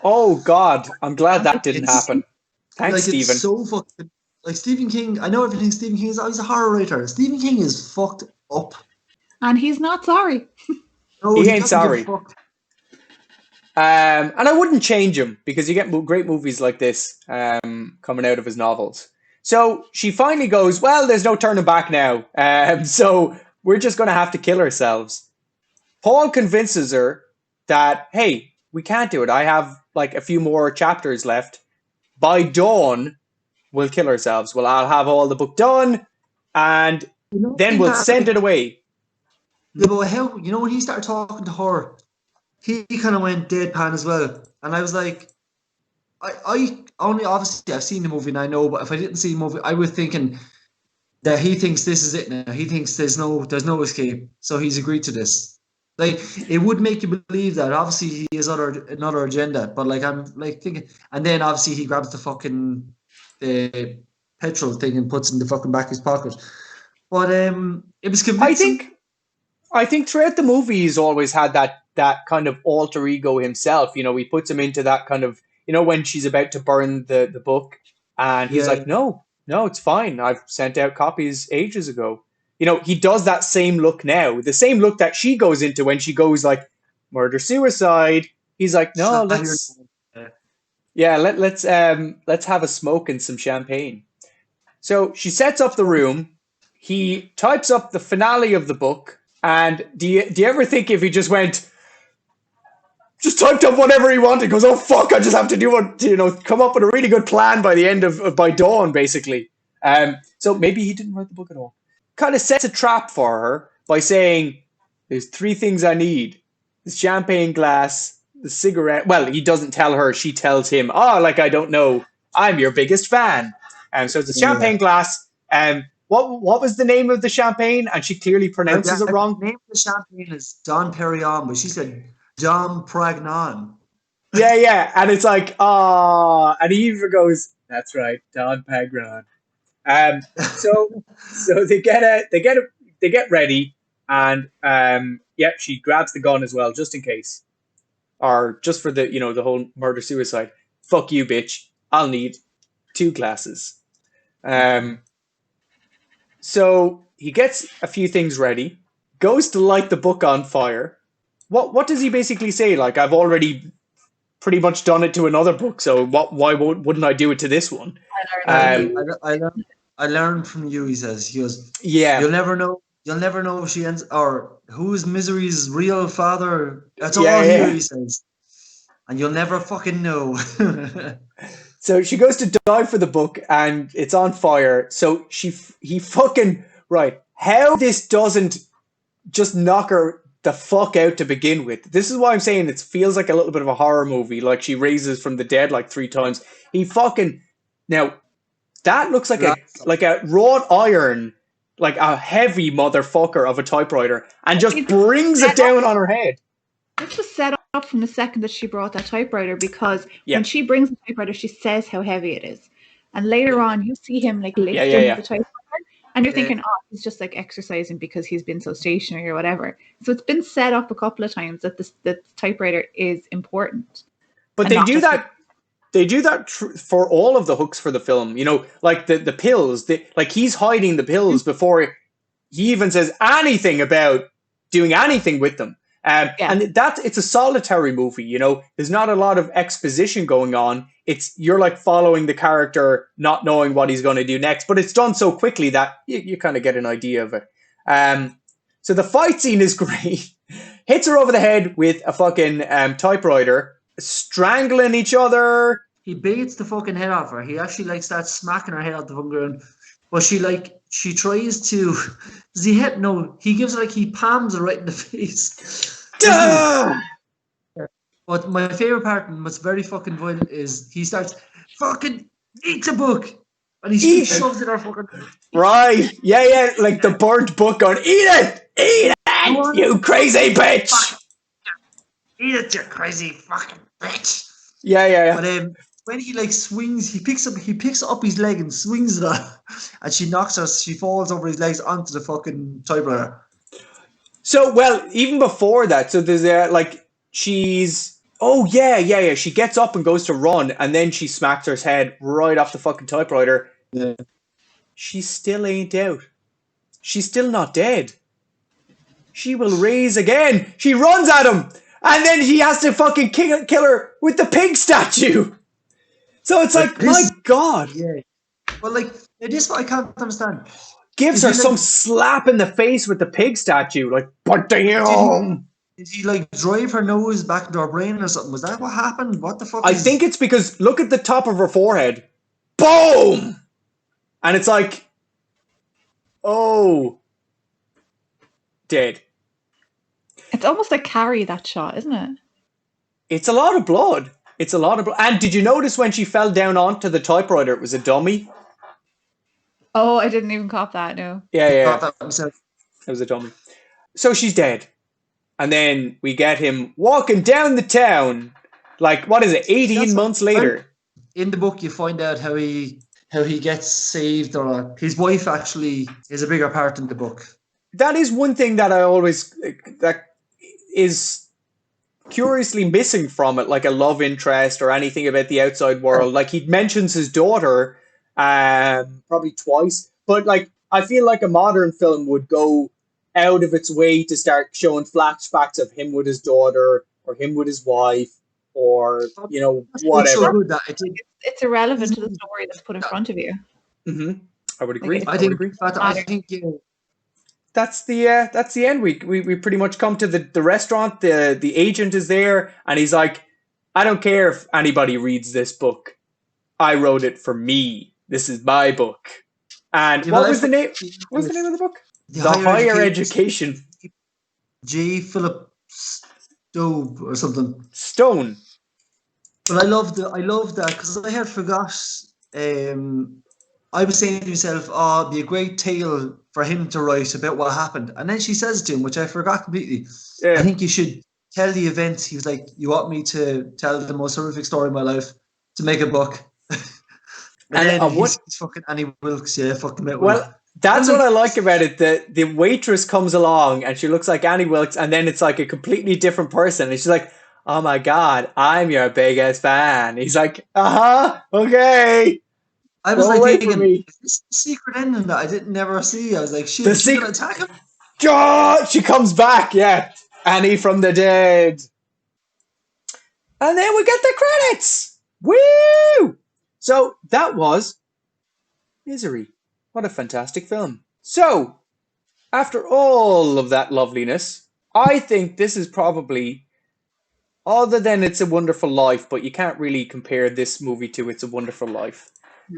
Oh, God. I'm glad that didn't happen. Thanks, Stephen. It's so fucking... Like, Stephen King, I know everything Stephen King is. He's a horror writer. Stephen King is fucked up. And he's not sorry. No, he ain't sorry. And I wouldn't change him because you get great movies like this coming out of his novels. So she finally goes, well, there's no turning back now. So we're just going to have to kill ourselves. Paul convinces her that, hey, we can't do it. I have like a few more chapters left. By dawn, we'll kill ourselves. Well, I'll have all the book done, and then we'll send it away. Yeah, but how, when he started talking to her, he kind of went deadpan as well. And I was like, I only, obviously, I've seen the movie and I know, but if I didn't see the movie, I was thinking that he thinks this is it now. He thinks there's no escape. So he's agreed to this. Like, it would make you believe that. Obviously, he has another agenda. But, like, I'm, like, thinking... And then, obviously, he grabs the petrol thing and puts it in the fucking back of his pocket. But it was convincing. I think throughout the movie, he's always had that kind of alter ego himself. He puts him into that kind of, when she's about to burn the book. And he's like, no, it's fine. I've sent out copies ages ago. He does that same look now. The same look that she goes into when she goes like, murder, suicide. He's like, no, let's have a smoke and some champagne. So she sets up the room. He types up the finale of the book. And do you ever think if he just typed up whatever he wanted, goes, oh fuck, I just have to do come up with a really good plan by dawn, basically. So maybe he didn't write the book at all. Kind of sets a trap for her by saying, there's 3 things I need. The champagne glass, the cigarette. Well, he doesn't tell her, she tells him, I don't know, I'm your biggest fan. And so it's a champagne glass. What was the name of the champagne? And she clearly pronounces it wrong. The name of the champagne is Dom Perignon, but she said Dom Perignon. Yeah. And it's like, and he even goes, that's right, Dom Perignon. So they get ready, and she grabs the gun as well, just in case. Or just for the the whole murder suicide. Fuck you, bitch. I'll need 2 glasses. So he gets a few things ready, goes to light the book on fire. What does he basically say? Like, I've already pretty much done it to another book, so why wouldn't I do it to this one? I learned from you, he says. He goes, yeah. You'll never know if she ends, or who's Misery's real father. That's all here, he says. And you'll never fucking know. So she goes to dive for the book, and it's on fire. So he fucking, right, how this doesn't just knock her the fuck out to begin with. This is why I'm saying it feels like a little bit of a horror movie, like she raises from the dead like 3 times. Now, that looks like a wrought iron, like a heavy motherfucker of a typewriter, and just brings it down on her head. This was set up from the second that she brought that typewriter, because when she brings the typewriter, she says how heavy it is. And later on, you see him like lifting the typewriter, and you're thinking, he's just like exercising because he's been so stationary or whatever. So it's been set up a couple of times that the typewriter is important. But they do that. They do that for all of the hooks for the film. Like the pills. Like he's hiding the pills before he even says anything about doing anything with them. And it's a solitary movie. There's not a lot of exposition going on. You're like following the character, not knowing what he's going to do next. But it's done so quickly that you kind of get an idea of it. So the fight scene is great. Hits her over the head with a fucking typewriter, strangling each other. He baits the fucking head off her. He actually starts smacking her head out the fucking ground. But she tries to. Does he hit? No, he gives her he palms her right in the face. But my favorite part, and what's very fucking violent, is he starts fucking eat the book, and he shoves it in her fucking. Right? Yeah. Like the burnt book going, eat it, you crazy bitch. Eat it, you crazy fucking bitch. Yeah. But when he swings, he picks up his leg and swings it at her, and she knocks her. She falls over his legs onto the fucking typewriter. So, well, even before that, so there's she's she gets up and goes to run, and then she smacks her head right off the fucking typewriter. Yeah. She still ain't out. She's still not dead. She will raise again. She runs at him, and then he has to fucking kill her with the pig statue. So it's my God. Yeah. Well, this is what I can't understand. Gives her some slap in the face with the pig statue. Like, put the home. Did he like drive her nose back into her brain or something? Was that what happened? What the fuck? I think it's because look at the top of her forehead. Boom! And it's like, oh, dead. It's almost like Carrie, that shot, isn't it? It's a lot of blood. It's a lot of blood. And did you notice when she fell down onto the typewriter, it was a dummy? Oh, I didn't even cop that, no. Yeah. That himself. It was a dummy. So she's dead. And then we get him walking down the town. Like, what is it, 18 months later? In the book, you find out how he gets saved, or his wife actually is a bigger part in the book. That is one thing that I always, that is curiously missing from it, like a love interest or anything about the outside world. Like, he mentions his daughter probably twice, but like, I feel like a modern film would go out of its way to start showing flashbacks of him with his daughter or him with his wife or, you know, whatever. So good that it's irrelevant to the story that's put in front of you. Mm-hmm. I would agree. I think that's the end. We pretty much come to the restaurant. The agent is there, and he's like, I don't care if anybody reads this book. I wrote it for me. This is my book. And what was the name? What was the name of the book? The Higher Education. J. Philip Stowe or something. Stone. But I love that because I had forgot. I was saying to myself, "Oh, it'd be a great tale for him to write about what happened." And then she says to him, which I forgot completely. Yeah. I think you should tell the event. He was like, "You want me to tell the most horrific story of my life to make a book?" and then he's fucking Annie Wilkes, yeah, fucking it. Well, that's what I like about it. The waitress comes along and she looks like Annie Wilkes, and then it's like a completely different person. And she's like, "Oh my God, I'm your biggest fan." He's like, okay. I was like thinking, is this the secret ending that I didn't never see? I was like, shit, she's gonna attack him? God, she comes back, yeah. Annie from the dead. And then we get the credits. Woo! So that was Misery. What a fantastic film. So, after all of that loveliness, I think this is probably, other than It's a Wonderful Life, but you can't really compare this movie to It's a Wonderful Life.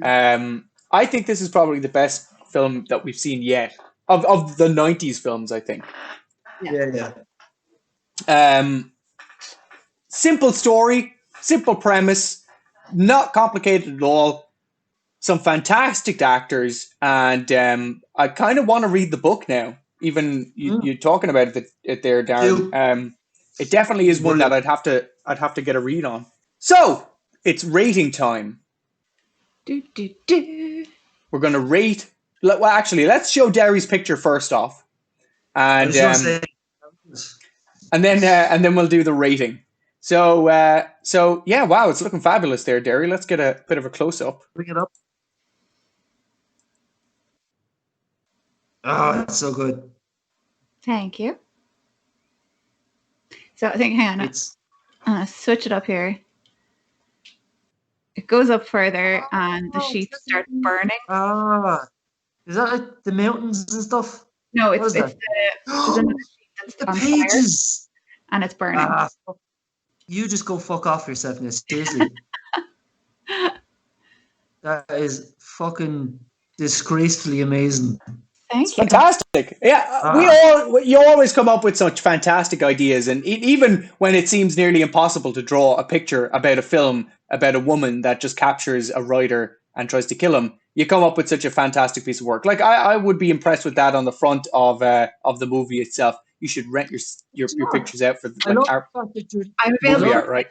I think this is probably the best film that we've seen yet of the 90s films, I think. Yeah. Simple story, simple premise, not complicated at all. Some fantastic actors, and I kind of want to read the book now. Even you talking about it there, Darren. It definitely is one that I'd have to get a read on. So it's rating time. We're going to rate. Well, actually, let's show Derry's picture first off, and then we'll do the rating. So yeah, wow, it's looking fabulous there, Derry. Let's get a bit of a close up. Bring it up. Oh, it's so good. Thank you. So I think, hang on, I'm gonna switch it up here. It goes up further and the sheets start burning. Is that like the mountains and stuff? No, it's the pages. And it's burning. You just go fuck off yourself, Miss. Seriously. That is fucking disgracefully amazing. Thank you. Fantastic. Yeah, you always come up with such fantastic ideas, and even when it seems nearly impossible to draw a picture about a film about a woman that just captures a writer and tries to kill him, you come up with such a fantastic piece of work. Like I would be impressed with that on the front of the movie itself. You should rent your pictures out for art. I'm available. Art, right?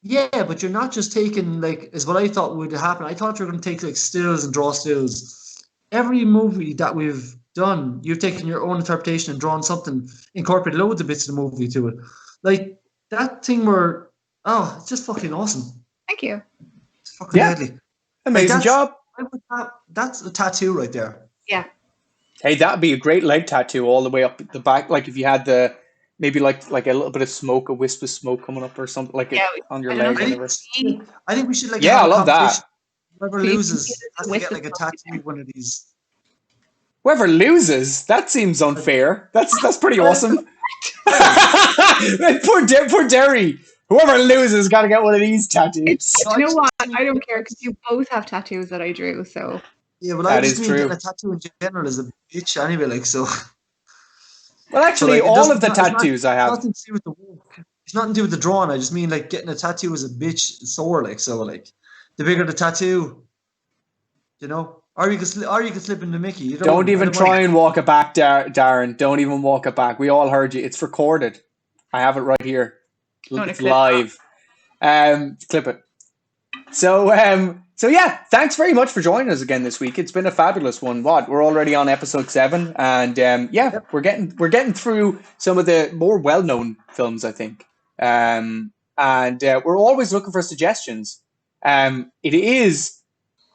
Yeah, but you're not just taking is what I thought would happen. I thought you were going to take stills and draw stills. Every movie that we've done, you've taken your own interpretation and drawn something, incorporated loads of bits of the movie to it. Like that thing where, it's just fucking awesome. Thank you. It's fucking deadly. Amazing job. That's a tattoo right there. Yeah. Hey, that'd be a great leg tattoo all the way up the back. Like if you had maybe like a little bit of smoke, a wisp of smoke coming up or something on your leg. I think we should I love that. Whoever loses has to get a tattoo, one of these. Whoever loses, that seems unfair. That's pretty awesome. poor Derry. Whoever loses got to get one of these tattoos. You know what? I don't care because you both have tattoos that I drew. So yeah, well, that I just is mean true. getting a tattoo in general is a bitch anyway. Like so. Well, actually, So, like, all of the tattoos I have. Nothing to do with the work. It's nothing to do with the drawing. I just mean like getting a tattoo is a bitch sore. Like so, like the bigger the tattoo, you know. Or you can slip into Mickey. You Don't even try and walk it back, Darren. Don't even walk it back. We all heard you. It's recorded. I have it right here. It's live. Clip it. So yeah, thanks very much for joining us again this week. It's been a fabulous one. We're already on episode 7, and we're getting through some of the more well-known films, I think. And we're always looking for suggestions. It is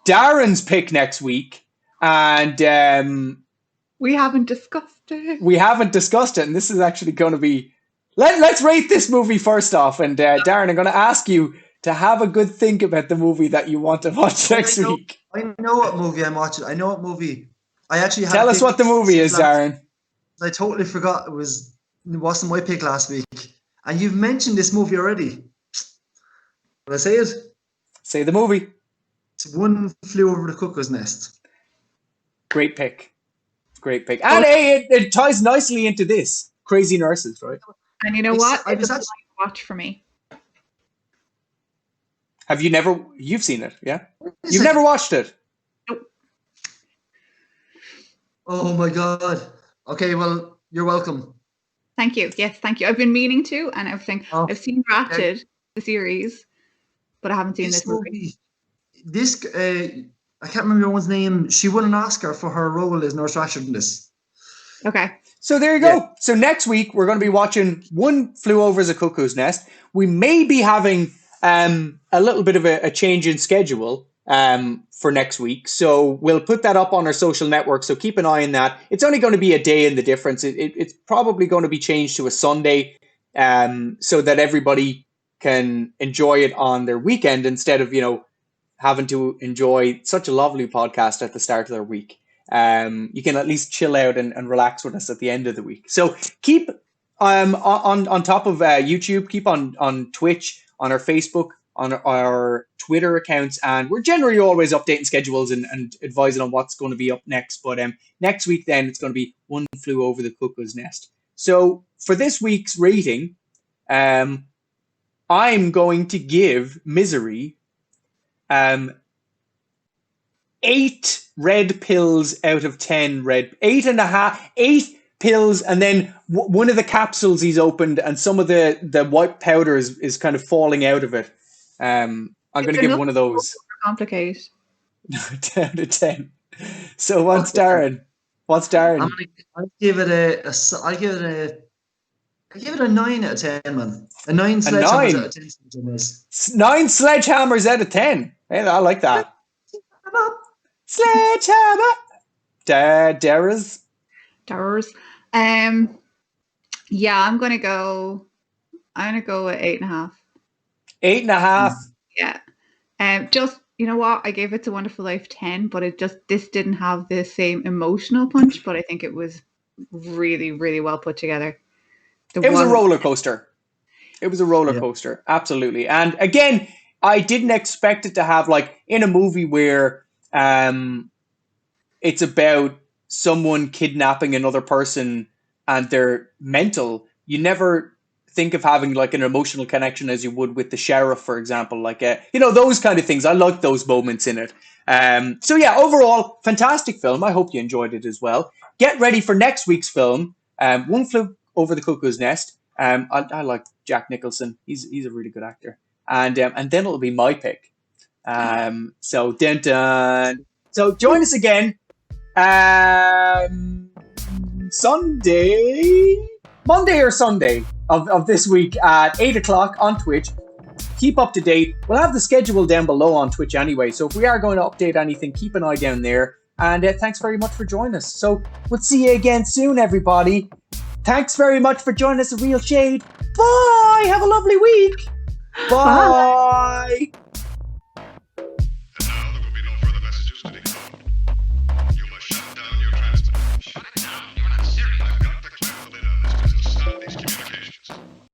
Darren's pick next week, and we haven't discussed it. We haven't discussed it, and this is actually going to be. Let's rate this movie first off, and Darren, I'm going to ask you to have a good think about the movie that you want to watch next week. I know what movie I'm watching. I know what movie. I actually tell us what the movie is, Darren. I totally forgot it wasn't my pick last week, and you've mentioned this movie already. Will I say it? Say the movie. It's One Flew Over the Cuckoo's Nest. Great pick. Great pick. And it ties nicely into this. Crazy Nurses, right? And you know what? It's a blind watch for me. You've seen it, yeah? You've never watched it? Nope. Oh my God. Okay, well, you're welcome. Thank you. Yes, thank you. I've been meaning to, and everything. I've seen Ratched, the series, but I haven't seen this movie. I can't remember one's name. She won an Oscar for her role as Nurse Ratched in this. Okay. So there you go. Yeah. So next week, we're going to be watching One Flew Over the Cuckoo's Nest. We may be having a little bit of a change in schedule for next week. So we'll put that up on our social network. So keep an eye on that. It's only going to be a day in the difference. It's probably going to be changed to a Sunday so that everybody can enjoy it on their weekend instead of, having to enjoy such a lovely podcast at the start of their week. You can at least chill out and relax with us at the end of the week. So keep on top of YouTube, keep on Twitch, on our Facebook, on our Twitter accounts, and we're generally always updating schedules and advising on what's going to be up next. But next week then it's going to be One Flew Over the Cuckoo's Nest. So for this week's rating, I'm going to give Misery 8 red pills out of 10 8 pills, and then one of the capsules he's opened and some of the white powder is kind of falling out of it. I'm going to give one of those. Complicate. 10 out of 10. So what's Darren? I'll give it a 9 out of 10, man. A 9 sledgehammers out of 10. 9 sledgehammers out of 10. Hey, I like that. Sledgehammer. Darren's. Yeah, I'm gonna go at 8.5. 8.5. Yeah. Just, you know what? I gave It's a Wonderful Life 10, but this didn't have the same emotional punch, but I think it was really, really well put together. It was a roller coaster. Absolutely. And again, I didn't expect it to have, like, in a movie where it's about someone kidnapping another person and they're mental, you never think of having like an emotional connection as you would with the sheriff, for example, like those kind of things. I like those moments in it. So yeah, overall, fantastic film. I hope you enjoyed it as well. Get ready for next week's film, One Flew Over the Cuckoo's Nest. I like Jack Nicholson. He's a really good actor. And then it'll be my pick. So dun dun. So join us again Monday or Sunday of this week at 8 o'clock on Twitch. Keep up to date. We'll have the schedule down below on Twitch anyway. So if we are going to update anything, keep an eye down there. And thanks very much for joining us. So we'll see you again soon, everybody. Thanks very much for joining us at Real Shade. Bye. Have a lovely week. Bye.